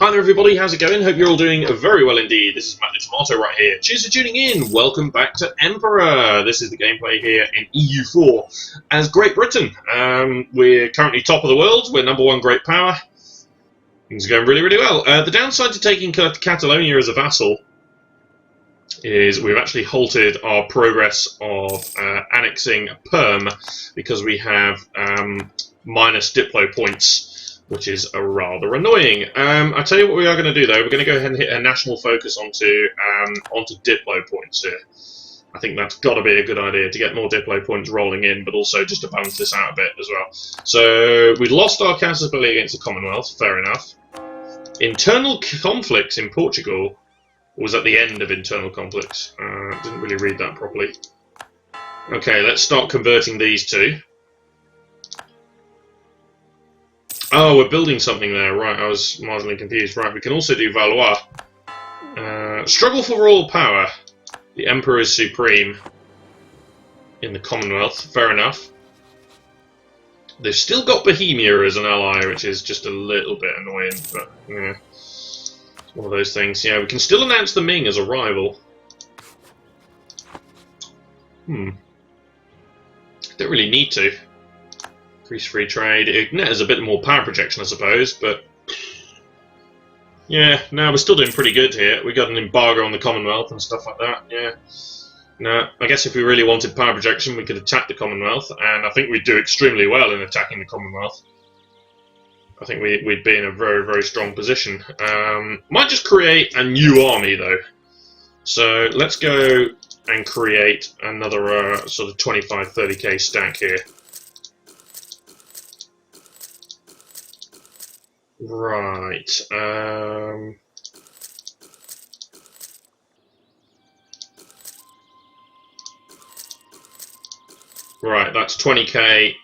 Hi there everybody, how's it going? Hope you're all doing very well indeed. This is Matt the Tomato right here. Cheers for tuning in. Welcome back to Emperor. This is the gameplay here in EU4 as Great Britain. We're currently top of the world. We're #1 great power. Things are going really, really well. The downside to taking Catalonia as a vassal is we've actually halted our progress of annexing Perm because we have minus Diplo points, which is rather annoying. I tell you what we are going to do though. We're going to go ahead and hit a national focus onto Diplo points here. I think that's got to be a good idea to get more Diplo points rolling in, but also just to balance this out a bit as well. So we lost our counterspell against the Commonwealth. Fair enough. Internal conflicts in Portugal was at the end of internal conflicts. Didn't really read that properly. Okay, let's start converting these two. Oh, we're building something there. Right, I was marginally confused. Right, we can also do Valois. Struggle for royal power. The Emperor is supreme in the Commonwealth. Fair enough. They've still got Bohemia as an ally, which is just a little bit annoying, but yeah. It's one of those things. Yeah, we can still announce the Ming as a rival. Don't really need to. Increase free trade. It has a bit more power projection, I suppose, but yeah, no, we're still doing pretty good here. We got an embargo on the Commonwealth and stuff like that. Yeah, no, I guess if we really wanted power projection, we could attack the Commonwealth, and I think we'd do extremely well in attacking the Commonwealth. I think we'd be in a very, very strong position. Might just create a new army though. So let's go and create another sort of 25-30k stack here. Right. Right, that's 20k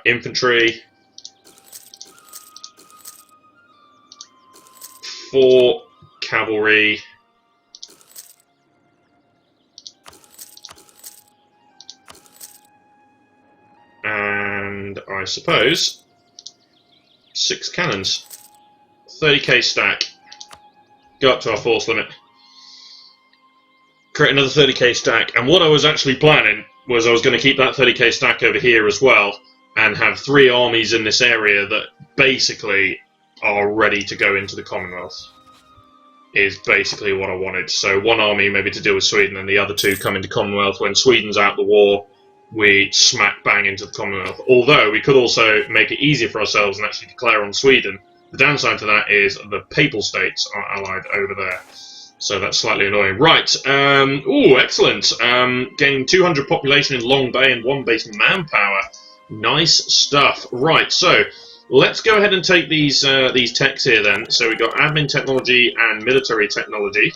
infantry, 4 cavalry, and I suppose 6 cannons. 30k stack. Go up to our force limit. Create another 30k stack. And what I was actually planning was I was going to keep that 30k stack over here as well and have 3 armies in this area that basically are ready to go into the Commonwealth. Is basically what I wanted. So 1 army maybe to deal with Sweden and the other 2 come into Commonwealth. When Sweden's out the war, we smack bang into the Commonwealth. Although we could also make it easier for ourselves and actually declare on Sweden. The downside to that is the Papal States are allied over there. So that's slightly annoying. Right, ooh, excellent. Gaining 200 population in Long Bay and 1 base manpower. Nice stuff. Right, so let's go ahead and take these techs here then. So we've got admin technology and military technology.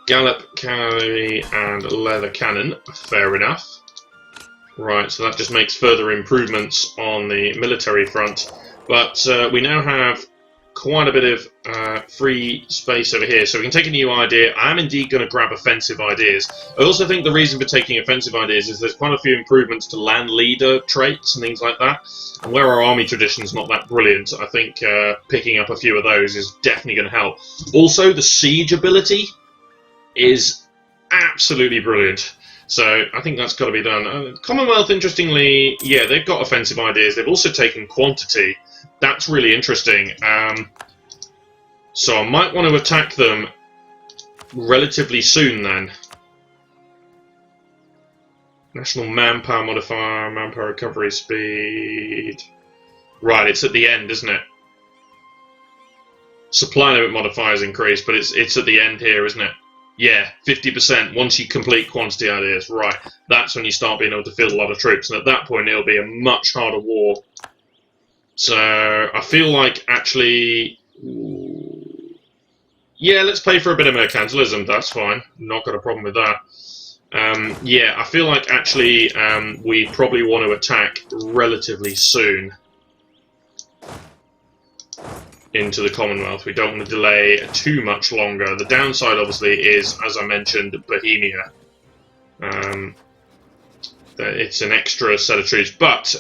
Gallop, cavalry, and leather cannon. Fair enough. Right, so that just makes further improvements on the military front. But we now have quite a bit of free space over here, so we can take a new idea. I am indeed going to grab offensive ideas. I also think the reason for taking offensive ideas is there's quite a few improvements to land leader traits and things like that. And where our army tradition's not that brilliant, I think picking up a few of those is definitely going to help. Also, the siege ability is absolutely brilliant. So I think that's got to be done. Commonwealth, interestingly, yeah, they've got offensive ideas. They've also taken quantity. That's really interesting. So I might want to attack them relatively soon then. National manpower modifier, manpower recovery speed. Right, it's at the end, isn't it? Supply limit modifiers increase, but it's at the end here, isn't it? Yeah, 50% once you complete quantity ideas. Right, that's when you start being able to field a lot of troops, and at that point it'll be a much harder war. So I feel like actually, yeah, let's pay for a bit of mercantilism. That's fine. Not got a problem with that. Yeah, I feel like actually we probably want to attack relatively soon into the Commonwealth. We don't want to delay too much longer. The downside, obviously, is, as I mentioned, Bohemia. It's an extra set of troops, but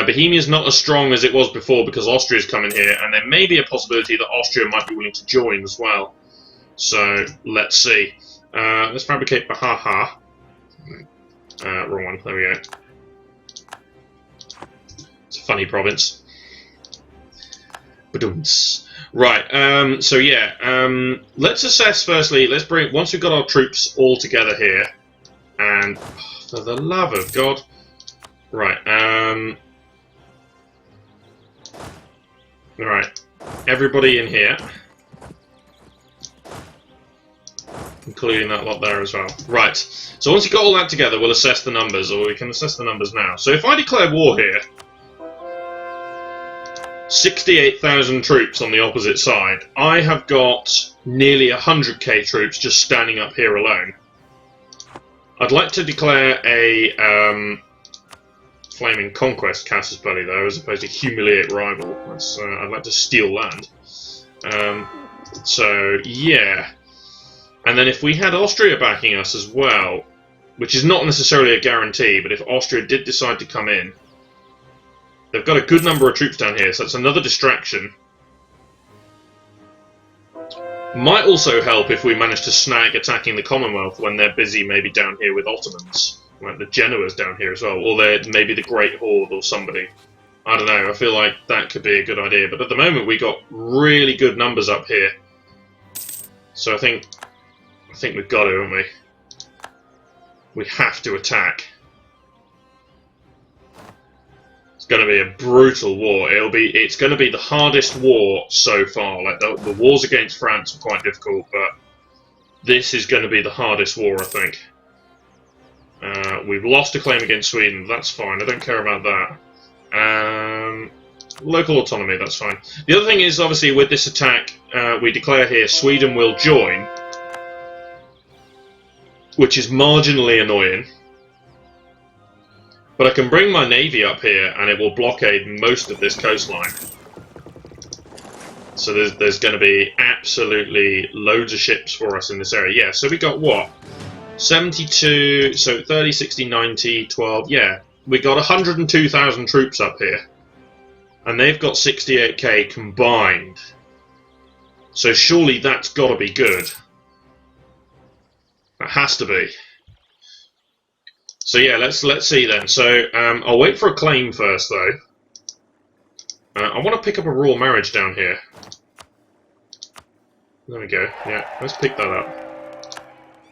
Bohemia's not as strong as it was before because Austria's coming here, and there may be a possibility that Austria might be willing to join as well. So, let's see. Let's fabricate Bahaha. Wrong one, there we go. It's a funny province. Badooms. Right, so yeah, let's assess firstly, once we've got our troops all together here, and, for the love of God, right, right, everybody in here, including that lot there as well. Right, so once you've got all that together, we'll assess the numbers, or we can assess the numbers now. So if I declare war here, 68,000 troops on the opposite side. I have got nearly 100k troops just standing up here alone. I'd like to declare a flaming conquest casus belli though, as opposed to humiliate rival. That's, I'd like to steal land. So yeah, and then if we had Austria backing us as well, which is not necessarily a guarantee, but if Austria did decide to come in, they've got a good number of troops down here, so that's another distraction. Might also help if we manage to snag attacking the Commonwealth when they're busy maybe down here with Ottomans. Like the Genoa's down here as well, or maybe the Great Horde or somebody. I don't know, I feel like that could be a good idea. But at the moment we got really good numbers up here. So I think we've got to, haven't we? We have to attack. It's going to be a brutal war. It's going to be the hardest war so far. Like the wars against France are quite difficult, but this is going to be the hardest war, I think. We've lost a claim against Sweden. That's fine. I don't care about that. Local autonomy. That's fine. The other thing is, obviously, with this attack, we declare here Sweden will join, which is marginally annoying. But I can bring my navy up here and it will blockade most of this coastline. So there's going to be absolutely loads of ships for us in this area. Yeah, so we got what? 72, so 30, 60, 90, 12, yeah. We got 102,000 troops up here. And they've got 68k combined. So surely that's got to be good. That has to be. So yeah, let's see then. So I'll wait for a claim first, though. I want to pick up a royal marriage down here. There we go. Yeah, let's pick that up.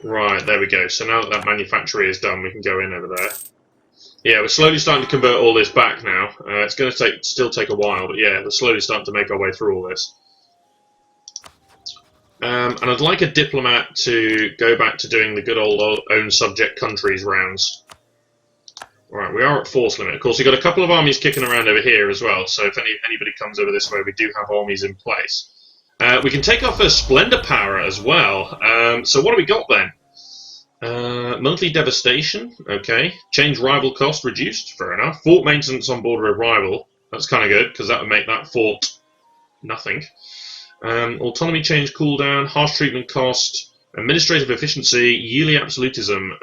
Right, there we go. So now that that manufactory is done, we can go in over there. Yeah, we're slowly starting to convert all this back now. It's going to still take a while, but yeah, we're slowly starting to make our way through all this. And I'd like a diplomat to go back to doing the good old own subject countries rounds. Right, we are at force limit. Of course, we've got a couple of armies kicking around over here as well, so if anybody comes over this way, we do have armies in place. We can take our first Splendor Power as well. So what do we got then? Monthly devastation, okay. Change rival cost reduced, fair enough. Fort maintenance on border of rival, that's kind of good, because that would make that fort nothing. Autonomy change cooldown, harsh treatment cost, administrative efficiency, yearly absolutism.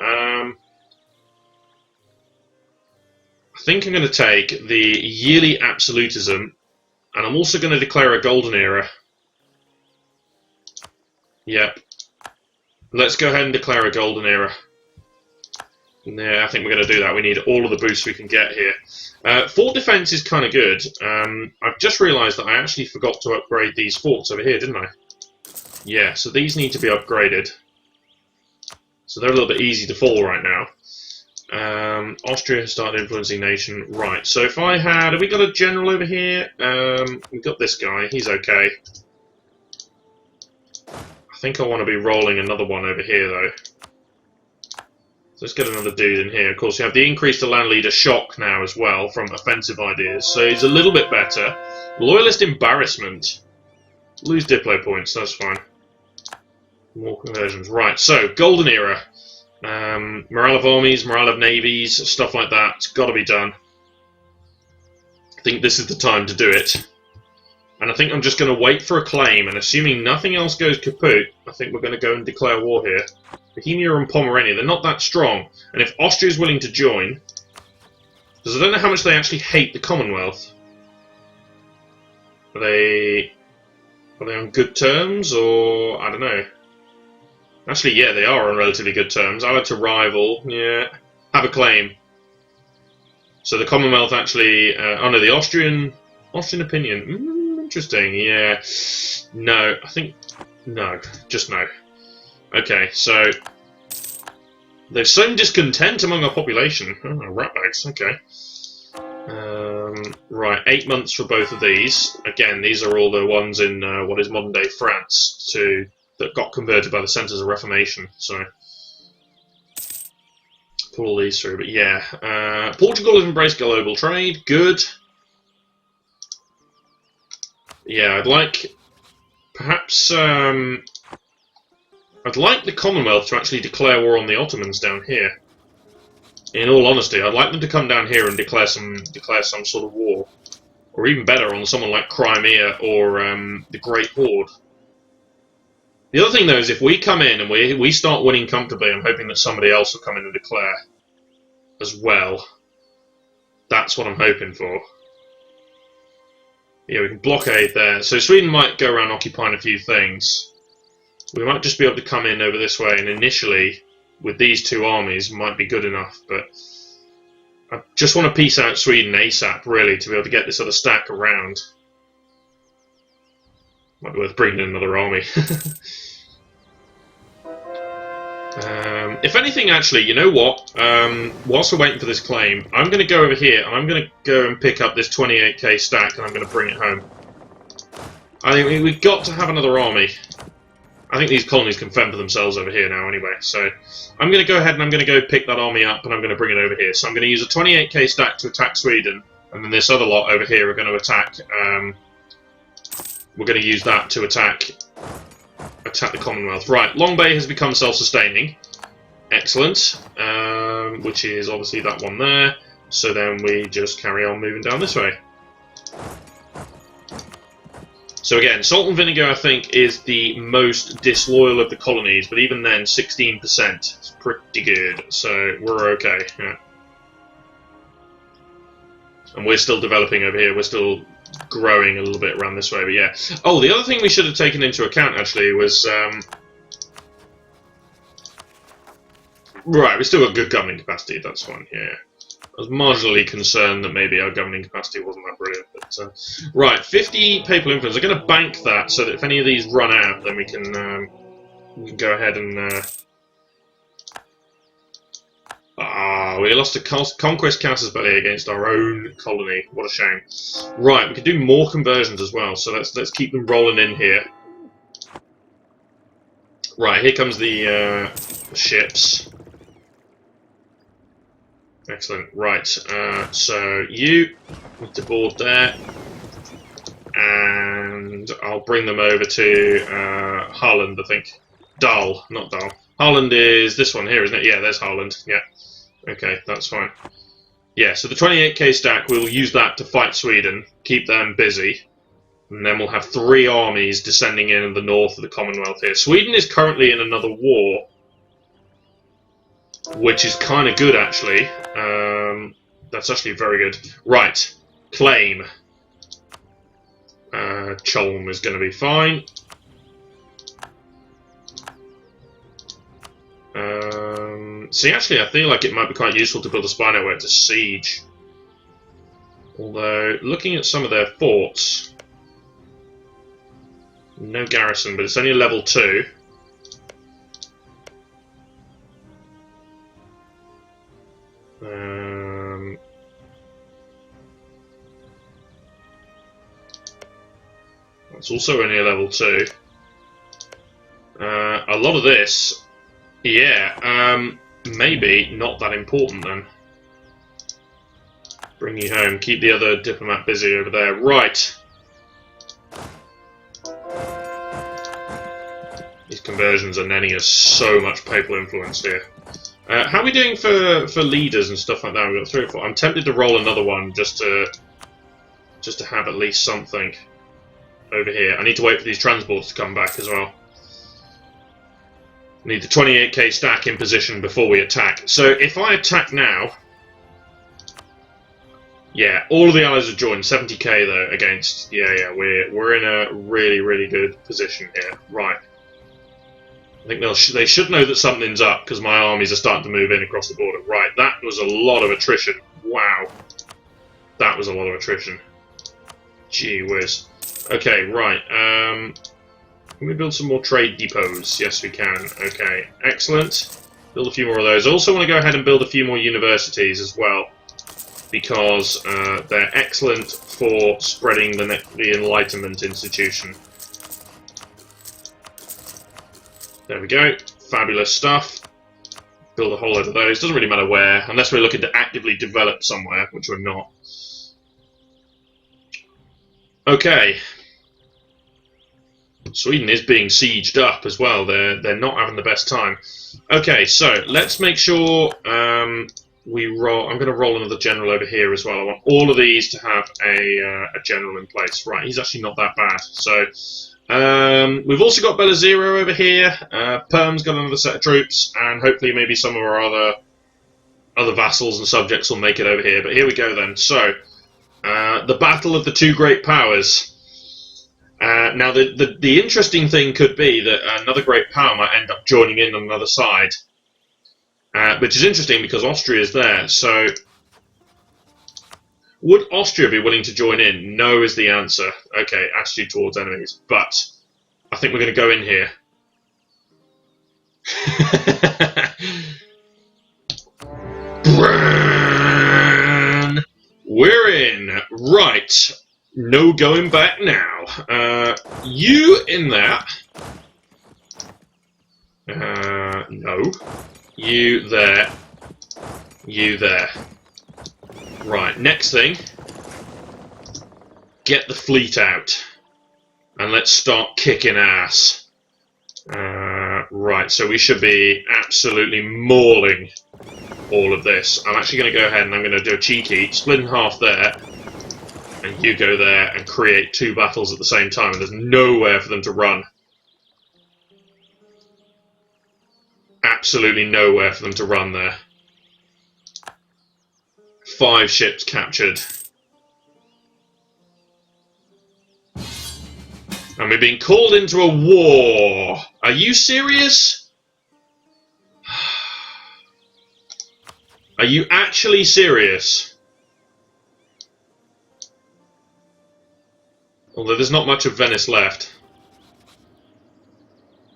I think I'm going to take the yearly absolutism, and I'm also going to declare a golden era. Yep. Let's go ahead and declare a golden era. Yeah, I think we're going to do that. We need all of the boosts we can get here. Fort defense is kind of good. I've just realised that I actually forgot to upgrade these forts over here, didn't I? Yeah, so these need to be upgraded. So they're a little bit easy to fall right now. Austria has started influencing nation. Right, so if I had... Have we got a general over here? We've got this guy. He's okay. I think I want to be rolling another one over here, though. So let's get another dude in here. Of course, you have the increase to land leader shock now as well from offensive ideas. So he's a little bit better. Loyalist embarrassment. Lose Diplo points, that's fine. More conversions. Right, so golden era. Morale of armies, morale of navies, stuff like that. It's got to be done. I think this is the time to do it. And I think I'm just going to wait for a claim, and assuming nothing else goes kaput, I think we're going to go and declare war here. Bohemia and Pomerania, they're not that strong. And if Austria is willing to join, Because I don't know how much they actually hate the Commonwealth. Are they on good terms, or I don't know? Actually, yeah, they are on relatively good terms. I like to rival, yeah, have a claim. So the Commonwealth actually, oh no, the Austrian opinion. Interesting, yeah. No, I think no, just no. Okay, so there's some discontent among our population. Oh, ratbags, okay. Right, 8 months for both of these. Again, these are all the ones in what is modern-day France that got converted by the Centres of Reformation. So pull all these through. But yeah, Portugal has embraced global trade. Good. Yeah, I'd like perhaps I'd like the Commonwealth to actually declare war on the Ottomans down here. In all honesty, I'd like them to come down here and declare some sort of war, or even better, on someone like Crimea or the Great Horde. The other thing, though, is if we come in and we start winning comfortably, I'm hoping that somebody else will come in and declare as well. That's what I'm hoping for. Yeah, we can blockade there. So Sweden might go around occupying a few things. We might just be able to come in over this way, and initially, with these two armies, might be good enough, but I just want to piece out Sweden ASAP, really, to be able to get this other stack around. Might be worth bringing in another army. If anything, actually, you know what? Whilst we're waiting for this claim, I'm going to go over here, and I'm going to go and pick up this 28k stack, and I'm going to bring it home. I think we've got to have another army. I think these colonies can fend for themselves over here now anyway, so I'm going to go ahead and I'm going to go pick that army up and I'm going to bring it over here. So I'm going to use a 28k stack to attack Sweden, and then this other lot over here are going to attack, we're going to use that to attack the Commonwealth. Right, Long Bay has become self-sustaining. Excellent, which is obviously that one there, so then we just carry on moving down this way. So again, salt and vinegar, I think, is the most disloyal of the colonies, but even then, 16% is pretty good, so we're okay. Yeah. And we're still developing over here, we're still growing a little bit around this way, but yeah. Oh, the other thing we should have taken into account, actually, was... right, we still got good governing capacity, that's fine, yeah. I was marginally concerned that maybe our governing capacity wasn't that brilliant. But, right, 50 papal influence. I'm going to bank that so that if any of these run out, then we can go ahead and... we lost a Conquest casus belli against our own colony. What a shame. Right, we could do more conversions as well, so let's keep them rolling in here. Right, here comes the ships. Excellent. Right, so you need to board there, and I'll bring them over to Harland, I think. Dahl, not Dahl. Harland is this one here, isn't it? Yeah, there's Harland. Yeah. Okay, that's fine. Yeah, so the 28k stack, we'll use that to fight Sweden, keep them busy, and then we'll have 3 armies descending in the north of the Commonwealth here. Sweden is currently in another war, which is kind of good, actually. That's actually very good. Right, claim. Cholm is going to be fine. See, actually, I feel like it might be quite useful to build a spy network to siege. Although, looking at some of their forts, no garrison, but it's only a level 2. It's also only a level 2. A lot of this, yeah, maybe not that important then. Bring you home, keep the other diplomat busy over there. Right. These conversions are netting us so much papal influence here. How are we doing for leaders and stuff like that? We've got 3 or 4. I'm tempted to roll another one just to have at least something over here. I need to wait for these transports to come back as well. I need the 28k stack in position before we attack. So if I attack now, Yeah, all of the allies have joined. 70k though against. Yeah, we're in a really good position here. Right. I think they should know that something's up because my armies are starting to move in across the border. Right, that was a lot of attrition. Wow, that was a lot of attrition. Gee whiz. Okay, right. Can we build some more trade depots? Yes, we can. Okay, excellent. Build a few more of those. I also want to go ahead and build a few more universities as well, because they're excellent for spreading the Enlightenment institution. There we go. Fabulous stuff. Build a whole load of those. Doesn't really matter where, unless we're looking to actively develop somewhere, which we're not. Okay. Sweden is being sieged up as well. They're not having the best time. Okay, so let's make sure we roll. I'm going to roll another general over here as well. I want all of these to have a general in place. Right, he's actually not that bad. So we've also got Bella Zero over here. Perm's got another set of troops, and hopefully maybe some of our other vassals and subjects will make it over here. But here we go then. So the battle of the two great powers. Now, the interesting thing could be that another great power might end up joining in on another side, which is interesting because Austria is there. So, would Austria be willing to join in? No is the answer. Okay, attitude towards enemies. But I think we're going to go in here. We're in. Right. No going back now. You in that. No. You there. You there. Right, next thing. Get the fleet out. And let's start kicking ass. Right, so we should be absolutely mauling all of this. I'm actually going to go ahead and I'm going to do a cheeky. Split in half there. And you go there and create two battles at the same time, and there's nowhere for them to run. Absolutely nowhere for them to run there. 5 ships captured. And we're being called into a war. Are you serious? Are you actually serious? Although there's not much of Venice left.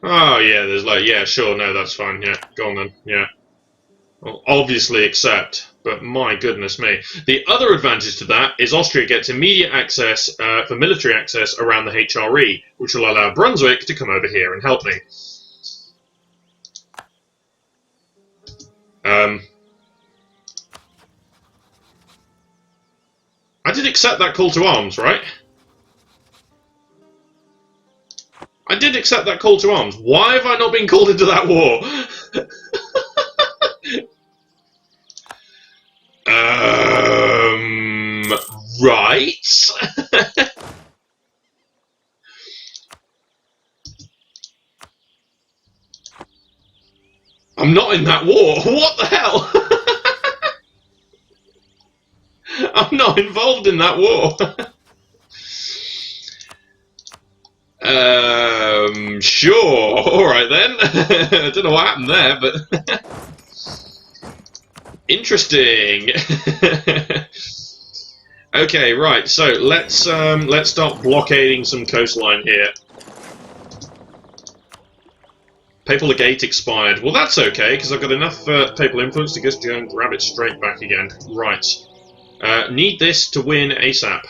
Oh, yeah, there's like, yeah, sure, no, that's fine, yeah, go on then, yeah. Well, obviously accept, but my goodness me. The other advantage to that is Austria gets immediate access for military access around the HRE, which will allow Brunswick to come over here and help me. I did accept that call to arms, right? I did accept that call to arms. Why have I not been called into that war? Right. I'm not in that war. What the hell? I'm not involved in that war. Sure. Alright then. I don't know what happened there, but interesting. Okay, right, so let's start blockading some coastline here. Papal legate expired. Well, that's okay, because I've got enough papal influence to just grab it straight back again. Right. Need this to win ASAP.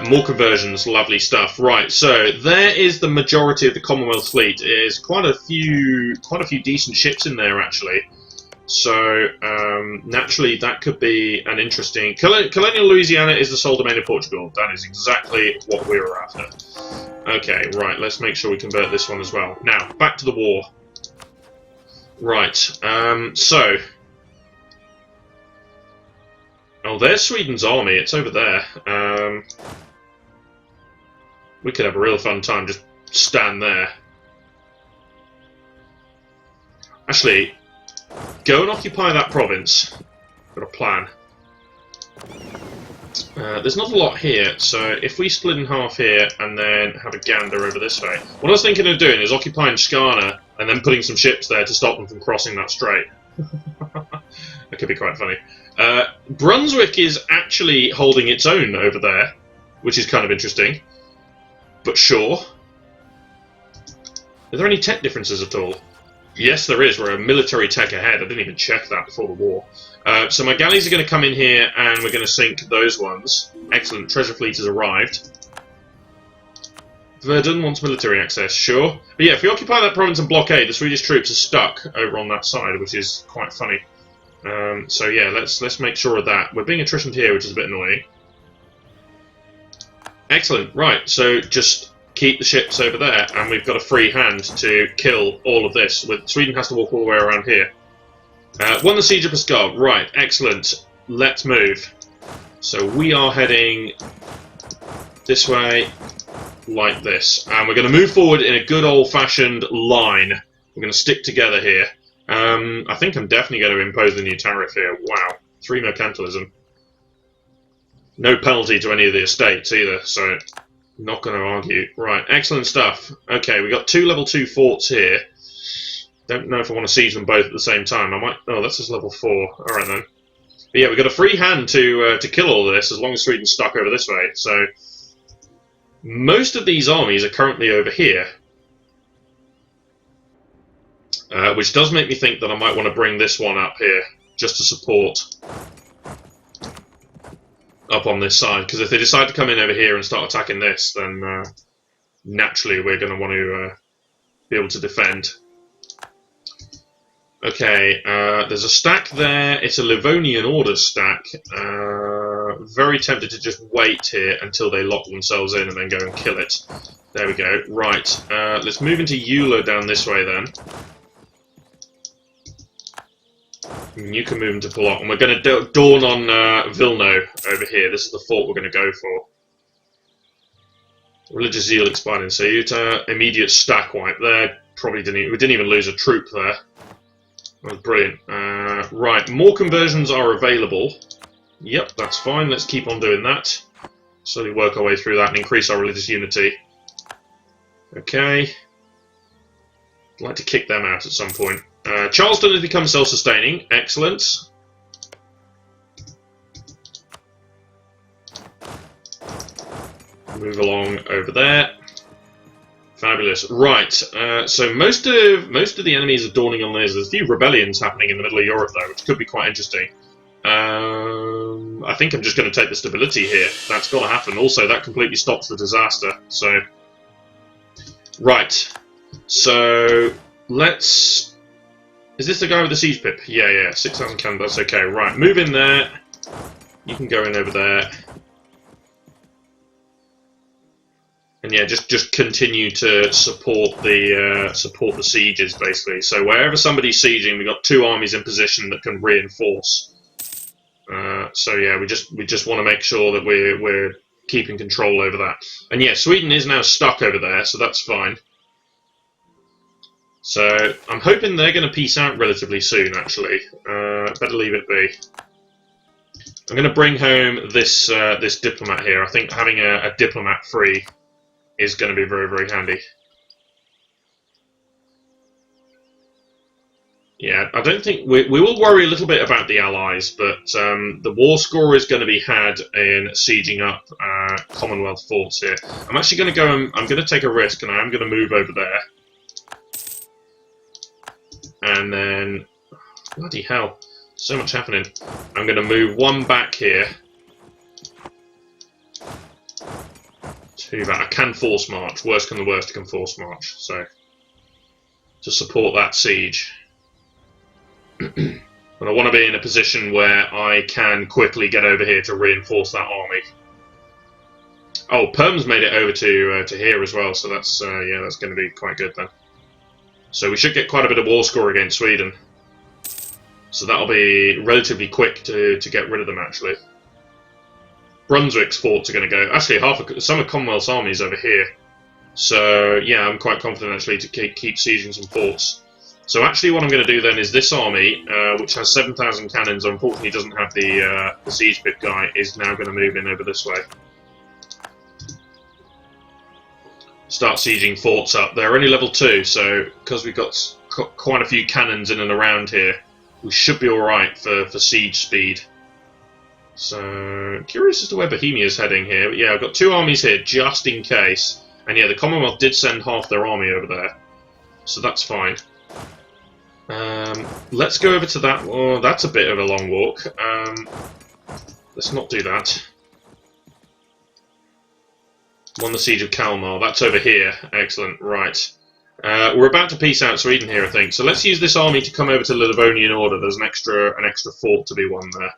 More conversions, lovely stuff. Right, so there is the majority of the Commonwealth fleet. There's quite a few decent ships in there, actually. So naturally, that could be an interesting. Colonial Louisiana is the sole domain of Portugal. That is exactly what we were after. Okay, right. Let's make sure we convert this one as well. Now, back to the war. Right. So. Oh, there's Sweden's army. It's over there. We could have a real fun time. Just stand there. Actually, go and occupy that province. Got a plan. There's not a lot here, so if we split in half here and then have a gander over this way. What I was thinking of doing is occupying Skana and then putting some ships there to stop them from crossing that strait. That could be quite funny. Brunswick is actually holding its own over there, which is kind of interesting. But sure. Are there any tech differences at all? Yes, there is. We're a military tech ahead. I didn't even check that before the war. So my galleys are going to come in here and we're going to sink those ones. Excellent. Treasure fleet has arrived. Verdun wants military access, sure. But yeah, if we occupy that province and blockade, the Swedish troops are stuck over on that side, which is quite funny. So yeah, let's make sure of that. We're being attritioned here, which is a bit annoying. Excellent. Right, so just keep the ships over there, and we've got a free hand to kill all of this. Sweden has to walk all the way around here. Won the siege of Pskov. Right, excellent. Let's move. So we are heading this way, like this. And we're going to move forward in a good old-fashioned line. We're going to stick together here. I think I'm definitely going to impose the new tariff here. Wow. 3 mercantilism. No penalty to any of the estates either, so not going to argue. Right, excellent stuff. Okay, we got 2 level 2 forts here. Don't know if I want to siege them both at the same time. I might. Oh, that's just level 4. All right then. But yeah, we've got a free hand to kill all of this as long as Sweden's stuck over this way. So most of these armies are currently over here, which does make me think that I might want to bring this one up here just to support up on this side. Because if they decide to come in over here and start attacking this, then naturally we're going to want to be able to defend. Okay, there's a stack there. It's a Livonian Order stack. Very tempted to just wait here until they lock themselves in and then go and kill it. There we go. Right, let's move into Eula down this way then. And you can move into Polot. And we're going to dawn on Vilno over here. This is the fort we're going to go for. Religious Zeal expired in Ceuta. Immediate stack wipe there. We didn't even lose a troop there. That was brilliant. Right, more conversions are available. Yep, that's fine. Let's keep on doing that. Slowly work our way through that and increase our religious unity. Okay. I'd like to kick them out at some point. Charleston has become self-sustaining. Excellent. Move along over there. Fabulous. Right, so most of the enemies are dawning on theirs. There's a few rebellions happening in the middle of Europe, though, which could be quite interesting. I think I'm just going to take the stability here. That's got to happen. Also, that completely stops the disaster. So, right. So, let's... Is this the guy with the siege pip? Yeah, 6,000 cannon, that's okay. Right, move in there. You can go in over there. And yeah, just continue to support the sieges, basically. So wherever somebody's sieging, we've got 2 armies in position that can reinforce. So yeah, we just want to make sure that we're keeping control over that. And yeah, Sweden is now stuck over there, so that's fine. So I'm hoping they're going to peace out relatively soon. Actually, better leave it be. I'm going to bring home this this diplomat here. I think having a diplomat free is going to be very, very handy. Yeah, I don't think... We will worry a little bit about the Allies, but the war score is going to be had in sieging up Commonwealth forts here. I'm actually going to go and... I'm going to take a risk, and I am going to move over there. And then... Bloody hell. So much happening. I'm going to move one back here. I can force march. Worst come to worst, I can force march. So, to support that siege. But I want to be in a position where I can quickly get over here to reinforce that army. Oh, Perm's made it over to here as well, so that's yeah, that's going to be quite good then. So we should get quite a bit of war score against Sweden. So that'll be relatively quick to get rid of them, actually. Brunswick's forts are going to go. Actually, some of Commonwealth's armies over here. So yeah, I'm quite confident actually to keep sieging some forts. So actually what I'm going to do then is this army, which has 7,000 cannons, unfortunately doesn't have the siege pit guy, is now going to move in over this way. Start sieging forts up. They're only level 2, so because we've got quite a few cannons in and around here, we should be alright for siege speed. So, curious as to where Bohemia's heading here. But yeah, I've got 2 armies here, just in case. And yeah, the Commonwealth did send half their army over there. So that's fine. Let's go over to that. Oh, that's a bit of a long walk. Let's not do that. Won the Siege of Kalmar. That's over here. Excellent. Right. We're about to peace out Sweden here, I think. So let's use this army to come over to the Livonian Order. There's an extra fort to be won there.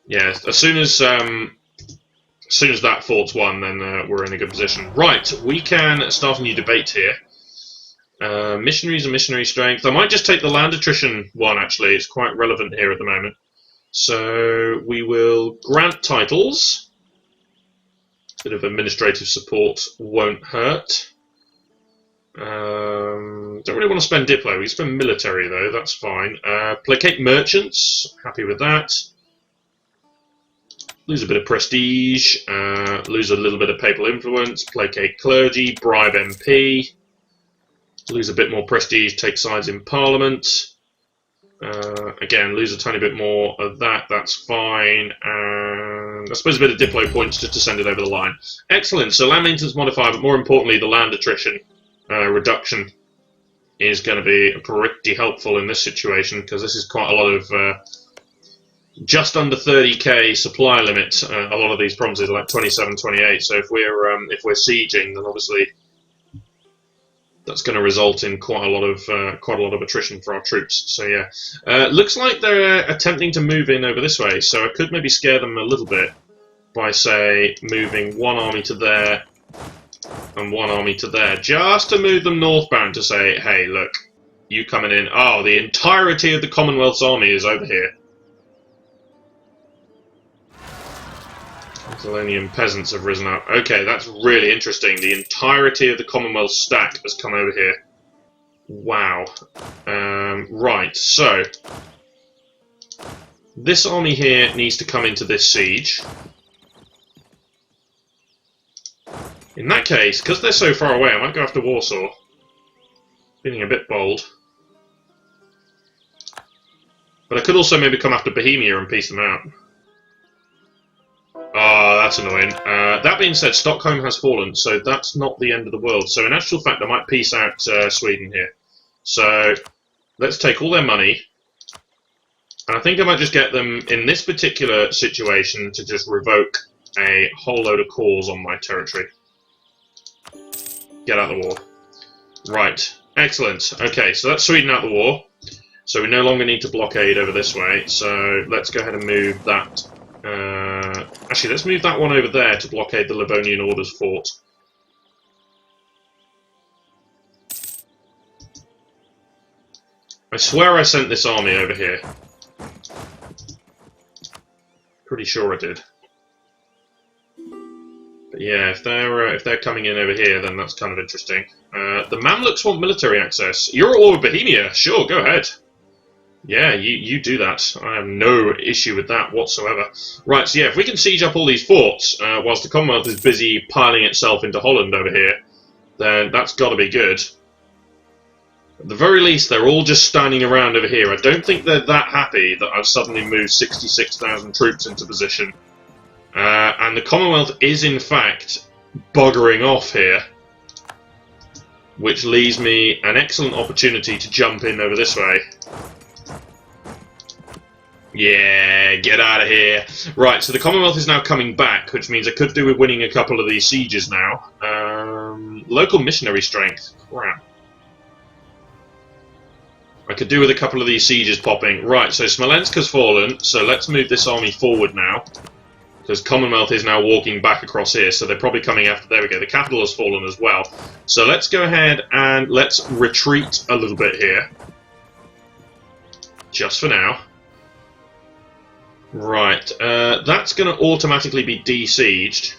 Yeah. As soon as that fort's won, then we're in a good position. Right. We can start a new debate here. Missionaries and missionary strength. I might just take the land attrition one, actually. It's quite relevant here at the moment. So we will grant titles. Bit of administrative support won't hurt. Don't really want to spend Diplo. We can spend military, though. That's fine. Placate merchants. Happy with that. Lose a bit of prestige. Lose a little bit of papal influence. Placate clergy. Bribe MP. Lose a bit more prestige, take sides in Parliament. Again, lose a tiny bit more of that, that's fine. And I suppose a bit of Diplo points just to send it over the line. Excellent, so land maintenance modifier, but more importantly, the land attrition reduction is going to be pretty helpful in this situation, because this is quite a lot of just under 30k supply limit. A lot of these provinces are like 27, 28, so if we're sieging, then obviously that's going to result in quite a lot of attrition for our troops. So yeah, looks like they're attempting to move in over this way. So I could maybe scare them a little bit by, say, moving one army to there and one army to there, just to move them northbound to say, hey, look, you coming in? Oh, the entirety of the Commonwealth's army is over here. Catalonian peasants have risen up. Okay, that's really interesting. The entirety of the Commonwealth stack has come over here. Wow. Right, so this army here needs to come into this siege. In that case, because they're so far away, I might go after Warsaw. Feeling a bit bold. But I could also maybe come after Bohemia and piece them out. Oh, that's annoying. That being said, Stockholm has fallen, so that's not the end of the world. So in actual fact, I might peace out Sweden here. So let's take all their money. And I think I might just get them, in this particular situation, to just revoke a whole load of cores on my territory. Get out of the war. Right. Excellent. Okay, so that's Sweden out of the war. So we no longer need to blockade over this way. So let's go ahead and move that. Actually, let's move that one over there to blockade the Livonian Order's fort. I swear I sent this army over here. Pretty sure I did. But yeah, if they're coming in over here, then that's kind of interesting. The Mamluks want military access. You're at war with Bohemia. Sure, go ahead. Yeah, you do that. I have no issue with that whatsoever. Right, so yeah, if we can siege up all these forts, whilst the Commonwealth is busy piling itself into Holland over here, then that's got to be good. At the very least, they're all just standing around over here. I don't think they're that happy that I've suddenly moved 66,000 troops into position. And the Commonwealth is, in fact, buggering off here, which leaves me an excellent opportunity to jump in over this way. Yeah, get out of here. Right, so the Commonwealth is now coming back, which means I could do with winning a couple of these sieges now. Local missionary strength. Crap. I could do with a couple of these sieges popping. Right, so Smolensk has fallen, so let's move this army forward now. Because Commonwealth is now walking back across here, so they're probably coming after... There we go, the capital has fallen as well. So let's go ahead and let's retreat a little bit here. Just for now. Right, that's going to automatically be de-sieged.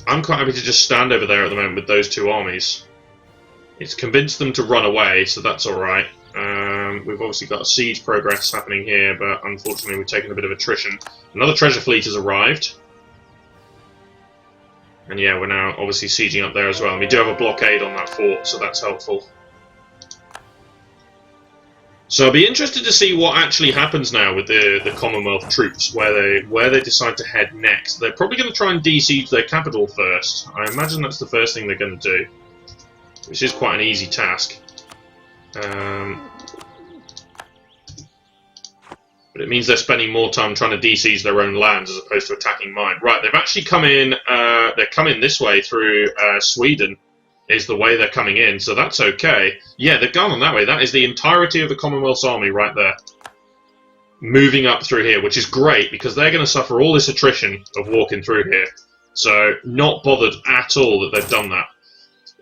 I'm quite happy to just stand over there at the moment with those two armies. It's convinced them to run away, so that's alright. We've obviously got a siege progress happening here, but unfortunately we've taken a bit of attrition. Another treasure fleet has arrived. And yeah, we're now obviously sieging up there as well. And we do have a blockade on that fort, so that's helpful. So I'll be interested to see what actually happens now with the Commonwealth troops, where they decide to head next. They're probably going to try and de-siege their capital first. I imagine that's the first thing they're going to do, which is quite an easy task. But it means they're spending more time trying to de-siege their own lands as opposed to attacking mine. Right, they've actually come in. They're coming this way through Sweden. Is the way they're coming in, so that's okay. Yeah, they've gone on that way. That is the entirety of the Commonwealth's army right there. Moving up through here, which is great, because they're going to suffer all this attrition of walking through here. So, not bothered at all that they've done that.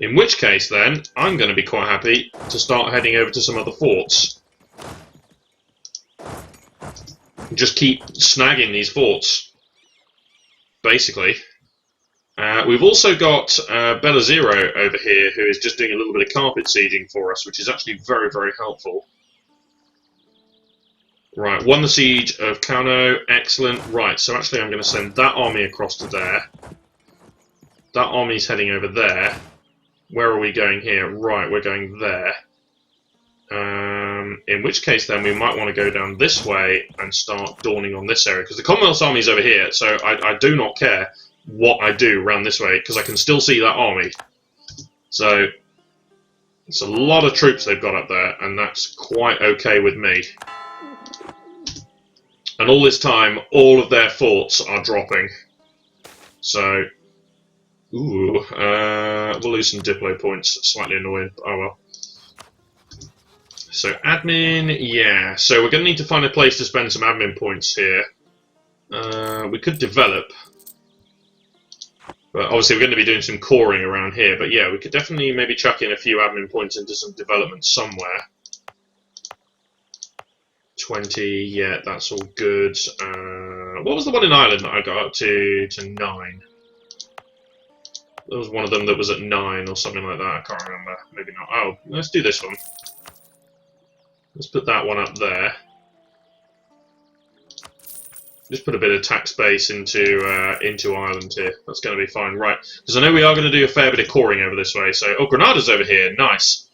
In which case, then, I'm going to be quite happy to start heading over to some other forts. Just keep snagging these forts, basically. We've also got Belazero over here, who is just doing a little bit of carpet sieging for us, which is actually very, very helpful. Right, won the siege of Kauno, excellent. Right, so actually I'm going to send that army across to there. That army's heading over there. Where are we going here? Right, we're going there. In which case then we might want to go down this way and start dawning on this area, because the Commonwealth's army is over here, so I do not care what I do around this way, because I can still see that army. So it's a lot of troops they've got up there, and that's quite okay with me. And all this time, all of their forts are dropping. So, ooh, we'll lose some Diplo points. Slightly annoying, but oh well. So admin, yeah. So we're going to need to find a place to spend some admin points here. We could develop. But obviously we're going to be doing some coring around here, but yeah, we could definitely maybe chuck in a few admin points into some development somewhere. 20, yeah, that's all good. What was the one in Ireland that I got up to 9? There was one of them that was at 9 or something like that, I can't remember. Maybe not. Oh, let's do this one. Let's put that one up there. Just put a bit of tax base into Ireland here. That's going to be fine, right? Because I know we are going to do a fair bit of coring over this way. So, oh, Granada's over here. Nice.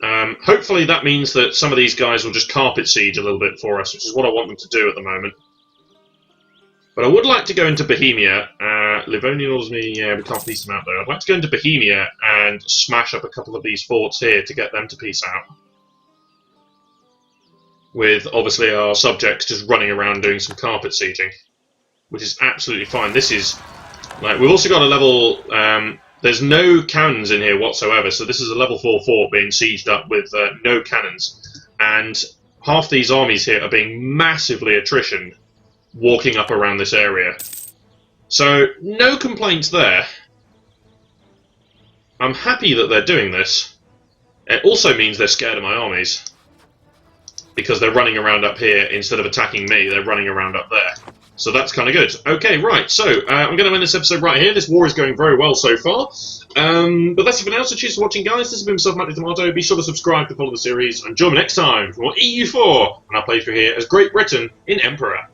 Hopefully that means that some of these guys will just carpet siege a little bit for us, which is what I want them to do at the moment. But I would like to go into Bohemia. Livonia orders me, yeah, we can't piece them out there. I'd like to go into Bohemia and smash up a couple of these forts here to get them to piece out. With, obviously, our subjects just running around doing some carpet sieging, which is absolutely fine. This is, like, we've also got a level, there's no cannons in here whatsoever, so this is a level 4 fort being sieged up with no cannons, and half these armies here are being massively attritioned walking up around this area. So, no complaints there. I'm happy that they're doing this. It also means they're scared of my armies. Because they're running around up here instead of attacking me, they're running around up there. So that's kind of good. Okay, right, so I'm going to end this episode right here. This war is going very well so far. But that's it for now, so cheers for watching, guys. This has been myself, Matt Tomato. Be sure to subscribe to follow the series, and join me next time for more EU4, and I'll play through here as Great Britain in Emperor.